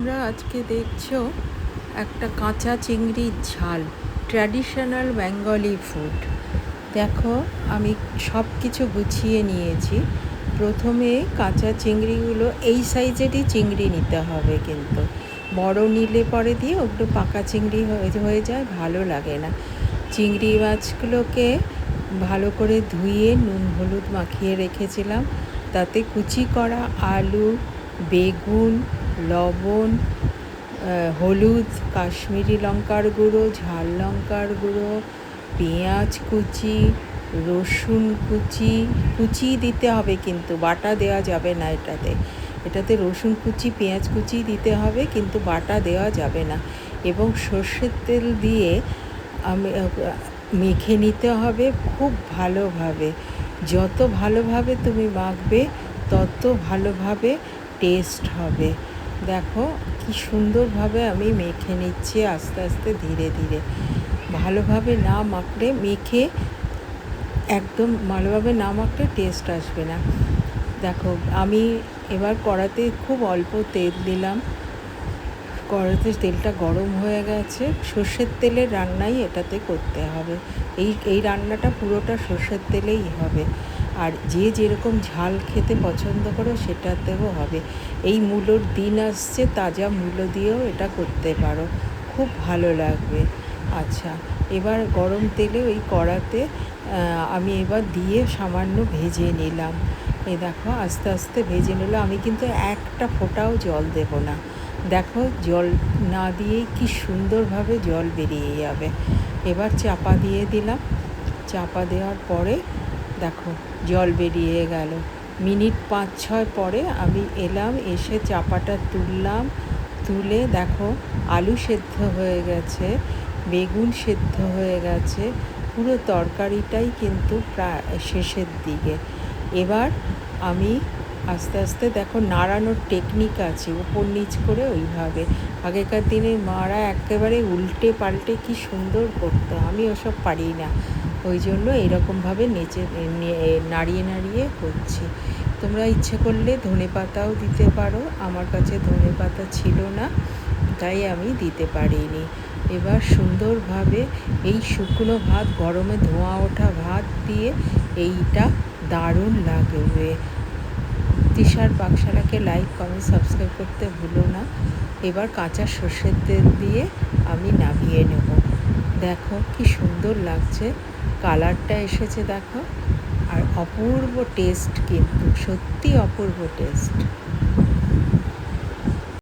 তোমরা আজকে দেখছো একটা কাঁচা চিংড়ির ঝাল, ট্র্যাডিশনাল বেঙ্গলি ফুড। দেখো, আমি সব কিছু গুছিয়ে নিয়েছি। প্রথমে কাঁচা চিংড়িগুলো এই সাইজেরই চিংড়ি নিতে হবে, কিন্তু বড় নিলে পরে দিয়ে ওগুলো পাকা চিংড়ি হয়ে যায়, ভালো লাগে না। চিংড়ি মাছগুলোকে ভালো করে ধুয়ে নুন হলুদ মাখিয়ে রেখেছিলাম। তাতে কুচি করা আলু, বেগুন, লবণ, হলুদ, কাশ্মীরি লঙ্কার গুঁড়ো, ঝাল লঙ্কার গুঁড়ো, পেঁয়াজ কুচি, রসুন কুচি দিতে হবে, কিন্তু বাটা দেওয়া যাবে না। এটাতে রসুন কুচি, পেঁয়াজ কুচি দিতে হবে, কিন্তু বাটা দেওয়া যাবে না। এবং সর্ষের তেল দিয়ে মেখে নিতে হবে খুব ভালোভাবে। যত ভালোভাবে তুমি মাখবে তত ভালোভাবে টেস্ট হবে। দেখো কি সুন্দরভাবে আমি মেখে নিচ্ছি, আস্তে আস্তে ধীরে ধীরে। ভালোভাবে না মাখলে একদম ভালোভাবে না মাখলে টেস্ট আসবে না। দেখো, আমি এবার কড়াতে খুব অল্প তেল দিলাম। কড়াতে তেলটা গরম হয়ে গেছে। সর্ষের তেলের রান্নাই এটাতে করতে হবে। এই রান্নাটা পুরোটা সর্ষের তেলেই হবে। আর যে যেরকম ঝাল খেতে পছন্দ করো সেটাতেও হবে। এই মূলোর দিন আসছে, তাজা মূলো দিয়েও এটা করতে পারো, খুব ভালো লাগবে। আচ্ছা, এবার গরম তেলে ওই কড়াতে আমি এবার দিয়ে সামান্য ভেজে নিলাম। এই দেখো, আস্তে আস্তে ভেজে নিলাম। আমি কিন্তু একটা ফোঁটাও জল দেব না। দেখো, জল না দিয়েই কি সুন্দরভাবে জল বেরিয়ে যাবে। এবার চাপা দিয়ে দিলাম। চাপা দেওয়ার পরে দেখো জল বেরিয়ে গেল। মিনিট 5-6 পরে আমি এলাম, এসে চাপাটা তুললাম। তুলে দেখো আলু সেদ্ধ হয়ে গেছে, বেগুন সেদ্ধ হয়ে গেছে, পুরো তরকারিটাই কিন্তু প্রায় শেষের দিকে। এবার আমি আস্তে আস্তে, দেখো নাড়ানোর টেকনিক আছে, উপর নিচ করে ওইভাবে। আগেকার দিনের মারা একেবারে উল্টে পাল্টে কি সুন্দর করতো, আমি ওসব পারি না। ওই জন্য এরকমভাবে নাড়িয়ে নাড়িয়ে করছি। তোমরা ইচ্ছে করলে ধনেপাতাও দিতে পারো, আমার কাছে ধনেপাতা ছিল না, তাই আমি দিতে পারিনি। এবার সুন্দরভাবে এই শুকনো ভাত, গরমে ধোঁয়া ওঠা ভাত দিয়ে এইটা দারুণ লাগবে। তৃষার পাকশালাকে লাইক, কমেন্ট, সাবস্ক্রাইব করতে ভুলো না। এবার কাঁচা সর্ষের তেল দিয়ে আমি নামিয়ে নেব। দেখো কি সুন্দর লাগছে, কালারটা এসেছে দেখো। আর অপূর্ব টেস্ট, কিন্তু সত্যি অপূর্ব টেস্ট।